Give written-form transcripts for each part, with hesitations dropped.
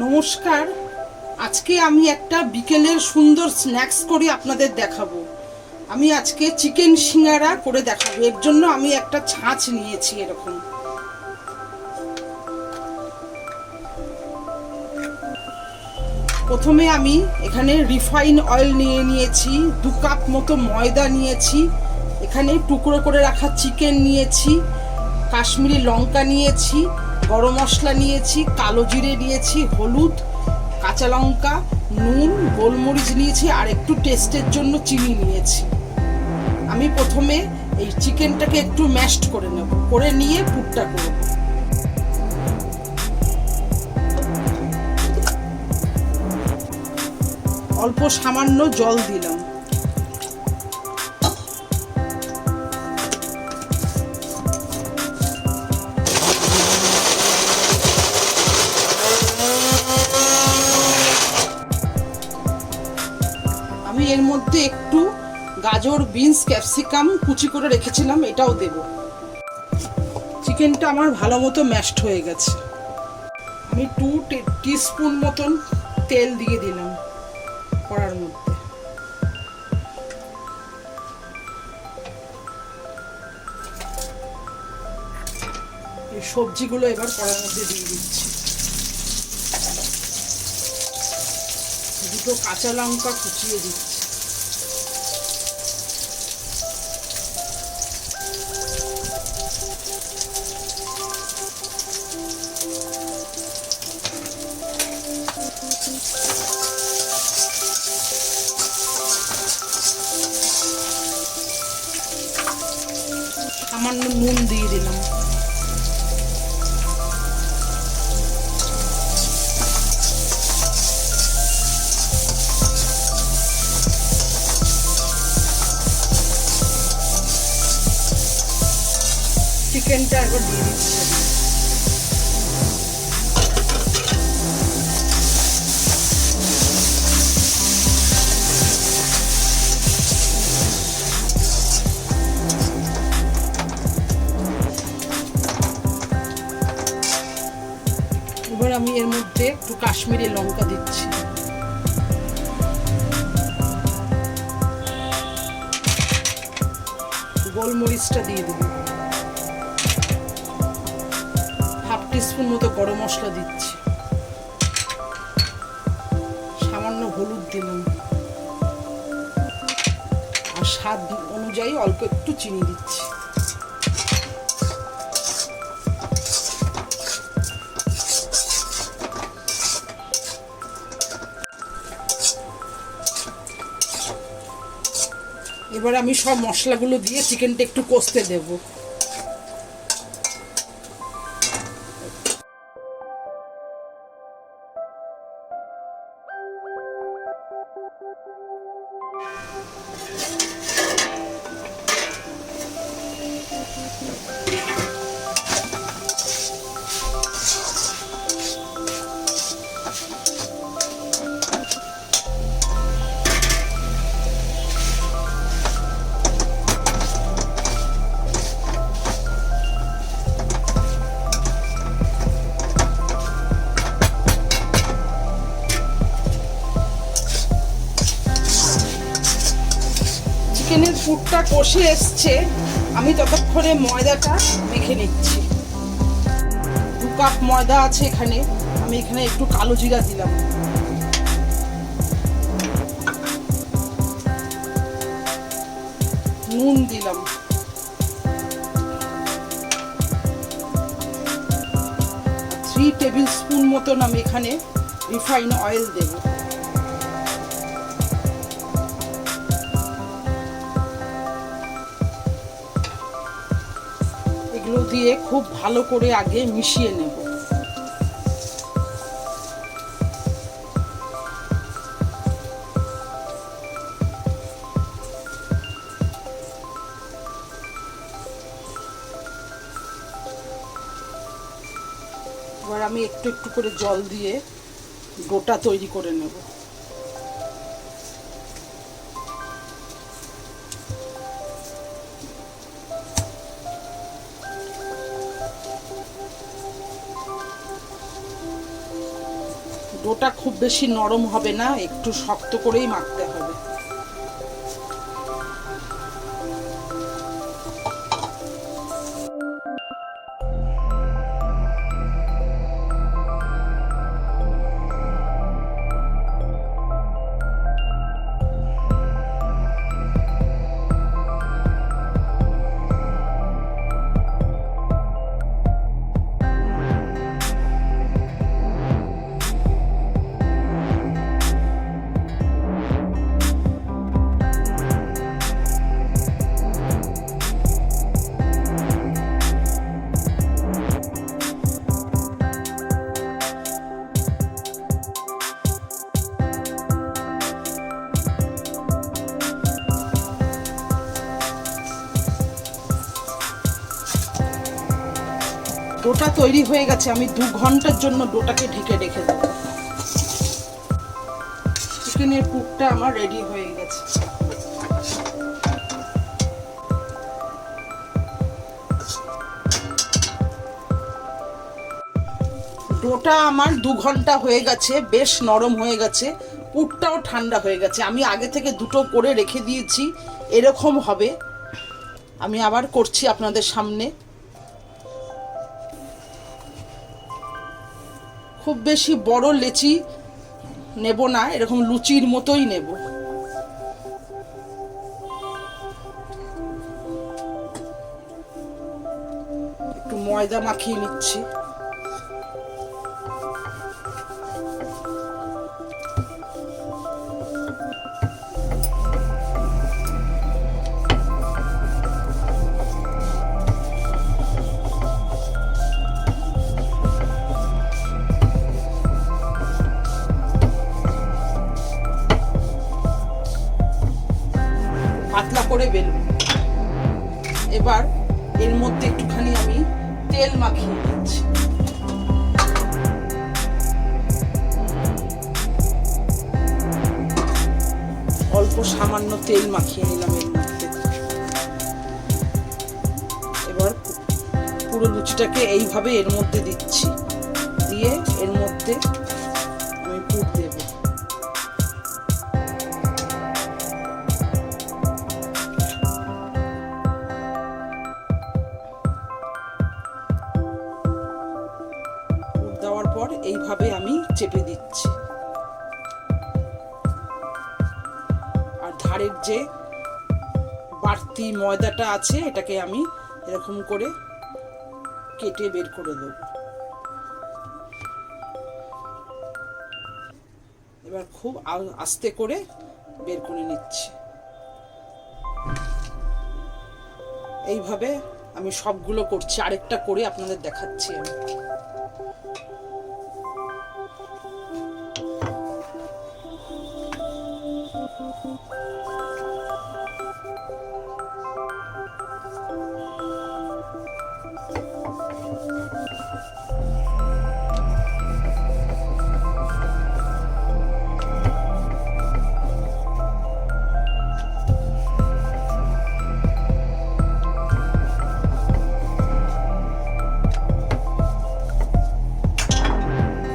নমস্কার। আজকে আমি একটা বিকেলের সুন্দর স্ন্যাক্স করে আপনাদের দেখাবো। আমি আজকে চিকেন সিঙ্গারা করে দেখাবো। এর জন্য আমি একটা ছাঁচ নিয়েছি এরকম। প্রথমে আমি এখানে রিফাইন অয়েল নিয়েছি, 2 কাপ মতো ময়দা নিয়েছি, এখানে টুকরো করে রাখা চিকেন নিয়েছি, কাশ্মীরি লঙ্কা নিয়েছি, গরম মশলা নিয়েছি, কালো জিরে নিয়েছি, হলুদ, কাঁচা লঙ্কা, নুন, গোলমরিচ নিয়েছি আর একটু টেস্টের জন্য চিনি নিয়েছি। আমি প্রথমে এই চিকেনটাকে একটু ম্যাশড করে নেব, করে নিয়ে পুরটা করব। অল্প সামান্য জল দিলাম। আমি এর মধ্যে একটু গাজর, বিনস, ক্যাপসিকাম কুচি করে রেখেছিলাম, এটাও দেব। চিকেনটা আমার ভালো মতো ম্যাশড হয়ে গেছে। আমি 2 টিস্পুন মতন তেল দিয়ে দিলাম কড়ার মধ্যে। এই সবজিগুলো এবার কড়ার মধ্যে দিয়ে দিচ্ছি। 2 কাঁচা লঙ্কা কুচিয়ে দিচ্ছি। সামান্য নুন দিয়ে দিলাম। চিকেনটা একবার দিয়ে দিচ্ছি। এবার আমি এর মধ্যে একটু কাশ্মীরি লঙ্কা দিচ্ছি। গোলমরিচটা দিয়ে দেব। 1/2 টিস্পুন মতো গরম মশলা দিচ্ছি। সামান্য হলুদ দিলাম আর স্বাদ অনুযায়ী অল্প একটু চিনি দিচ্ছি। এবার আমি সব মশলাগুলো দিয়ে চিকেনটা একটু কষতে দেব। চিকেনের পুরটা কষে এসছে, আমি ততক্ষণে ময়দাটা মেখে নিচ্ছি। 2 কাপ ময়দা আছে এখানে। আমি এখানে একটু কালো জিরা দিলাম, নুন দিলাম, 3 টেবিল স্পুন মতন আমি এখানে রিফাইন অয়েল দেব। এগুলো দিয়ে খুব ভালো করে আগে মিশিয়ে নেব। এবার আমি একটু একটু করে জল দিয়ে ডোটা তৈরি করে নেব। ডোটা খুব বেশি নরম হবে না, একটু শক্ত করেই মাখতে হবে। ডোটা তৈরি হয়ে গেছে, আমি 2 ঘন্টার জন্য ডোটাকে ঢেকে রেখে দেবো। চিকেনের পুরটা আমার রেডি হয়ে গেছে। ডোটা আমার 2 ঘন্টা হয়ে গেছে, বেশ নরম হয়ে গেছে, পুরটাও ঠান্ডা হয়ে গেছে। আমি আগে থেকে দুটো করে রেখে দিয়েছি, এরকম হবে। আমি আবার করছি আপনাদের সামনে। খুব বেশি বড় লেচি নেব না, এরকম লুচির মতোই নেব। একটু ময়দা মাখিয়ে নিচ্ছি। পাতলা করে বেলুন। এবার এর মধ্যে একটুখানি আমি তেল মাখিয়ে দিচ্ছি। অল্প সামান্য তেল মাখিয়ে নিলাম এর মধ্যে। এবার পুরো লুচিটাকে এইভাবে এর মধ্যে দিচ্ছি, দিয়ে এর মধ্যে আমি পুর দেব। দেওয়ার পর এইভাবে আমি চেপে দিচ্ছি। আর ধারের যে বাড়তি ময়দাটা আছে এটাকে আমি এরকম করে কেটে বের করে দেব। এবার খুব আস্তে করে বের করে নিচ্ছি। এইভাবে আমি সবগুলো করছি, আরেকটা করে আপনাদের দেখাচ্ছি আমি।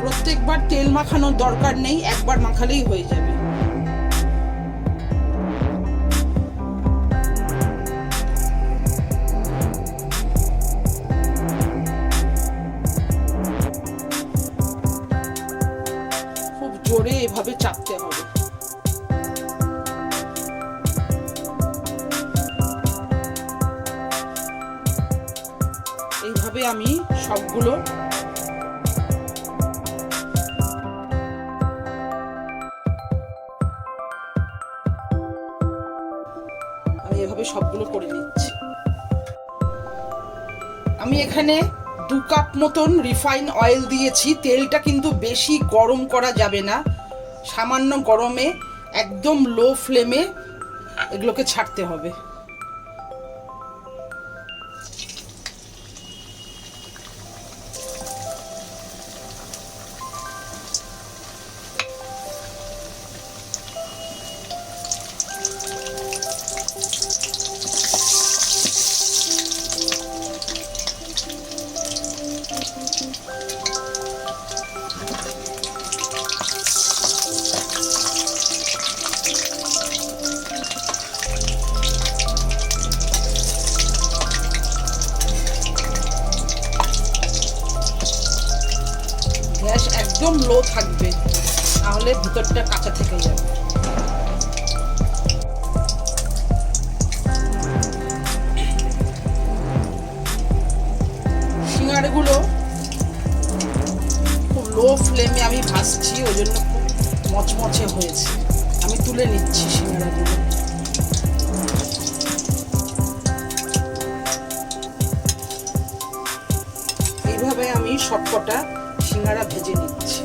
প্রত্যেকবার তেল মাখানোর দরকার নেই, একবার মাখালেই হয়ে যাবে। খুব জোরে এভাবে চাপতে হবে। এইভাবে আমি সবগুলো এভাবে সবগুলো করে নিচ্ছি। আমি এখানে 2 কাপ মতন রিফাইন অয়েল দিয়েছি। তেলটা কিন্তু বেশি গরম করা যাবে না, সামান্য গরমে একদম লো ফ্লেমে এগুলোকে ছাড়তে হবে। গ্যাস একদম লো থাকবে, নাহলে ভিতরটা কাঁচা থেকে যাবে। সিঙ্গাড়াগুলো খুব লো ফ্লেমে আমি ভাজছি, ওই জন্য খুব মচমচে হয়েছে। আমি তুলে নিচ্ছি সিঙ্গাড়াগুলো। এইভাবে আমি সবকটা সিঙ্গাড়া ভেজে নিচ্ছি।